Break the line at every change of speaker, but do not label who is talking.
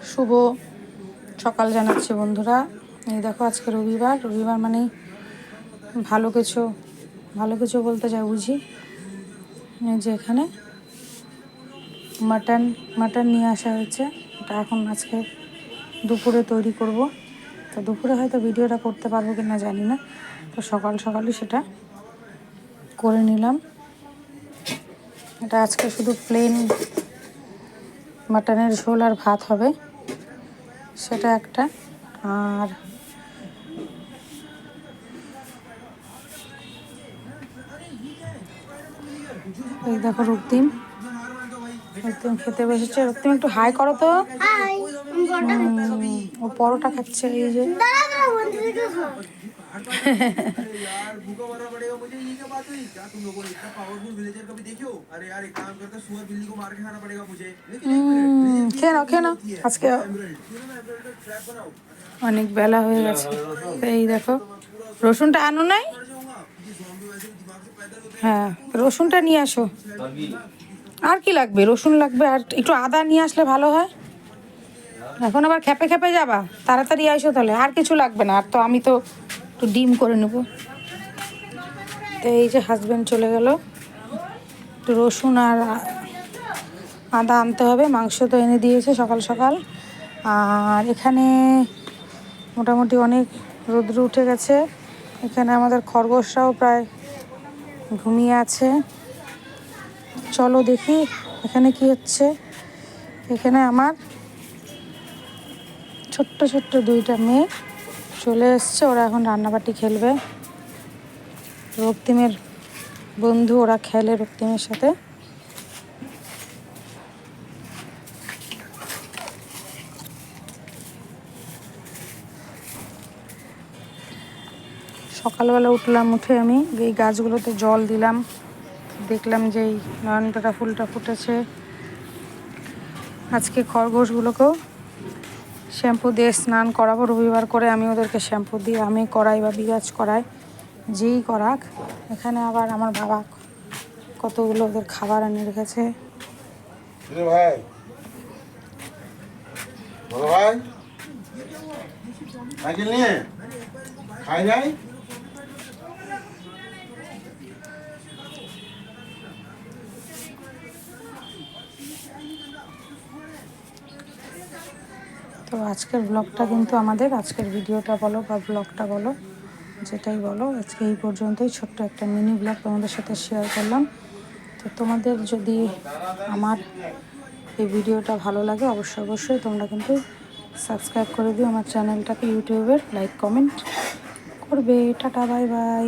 শুভ সকাল জানাচ্ছি বন্ধুরা। এই দেখো আজকে রবিবার মানেই ভালো কিছু বলতে যা বুঝি। এই যে এখানে মাটন নিয়ে আসা হয়েছে, এটা এখন আজকে দুপুরে তৈরি করব। তো দুপুরে হয়তো ভিডিওটা করতে পারবো কি না জানি না, তো সকালই সেটা করে নিলাম। এটা আজকে শুধু প্লেন মাটনের ঝোল আর ভাত হবে, সেটা একটা। আর এই দেখো রক্তিম খেতে বসেছে। রক্তিম একটু হাই করো তো। ও পরোটা খাচ্ছে। এই যে খেয়ে নাও আজকে অনেক বেলা হয়ে গেছে। এই দেখো রসুনটা আনো নাই? হ্যাঁ, রসুনটা নিয়ে আসো। আর কি লাগবে? রসুন লাগবে, আর একটু আদা নিয়ে আসলে ভালো হয়। এখন আবার খেপে যাবা, তাড়াতাড়ি আইসো তাহলে। আর কিছু লাগবে না। আর তো আমি তো একটু ডিম করে নেব। তো এই যে হাজব্যান্ড চলে গেল, একটু রসুন আর আদা আনতে হবে। মাংস তো এনে দিয়েছে সকাল। আর এখানে মোটামুটি অনেক রোদ্র উঠে গেছে। এখানে আমাদের খরগোশরাও প্রায় ঘুমিয়ে আছে। চলো দেখি এখানে কি হচ্ছে। এখানে আমার ছোট্ট দুইটা মেয়ে চলে এসছে, ওরা এখন রান্নাবাটি খেলবে। রক্তিমের বন্ধু, ওরা খেলে রক্তিমের সাথে। সকালবেলা উঠে আমি এই গাছগুলোতে জল দিলাম। দেখলাম যে এই নয়নতারা ফুলটা ফুটেছে। আজকে খরগোশগুলোকেও শ্যাম্পু দিয়ে স্নান করাবো। রবিবার করে আমি ওদেরকে শ্যাম্পু দিয়ে আমি করাই বা বিরাজ করাই, যেই করাক। এখানে আবার আমার বাবা কতগুলো ওদের খাবার এনে রেখেছে। তো আজকের ব্লগটা কিন্তু আজকের ভিডিওটা বলো বা ব্লগটা বলো, যেটাই বলো, আজকে এই পর্যন্তই। ছোট্ট একটা মিনি ব্লগ তোমাদের সাথে শেয়ার করলাম। তো তোমাদের যদি আমার এই ভিডিওটা ভালো লাগে অবশ্যই তোমরা কিন্তু সাবস্ক্রাইব করে দিও আমার চ্যানেলটাকে, ইউটিউবের লাইক কমেন্ট করবে। Tata, bye bye.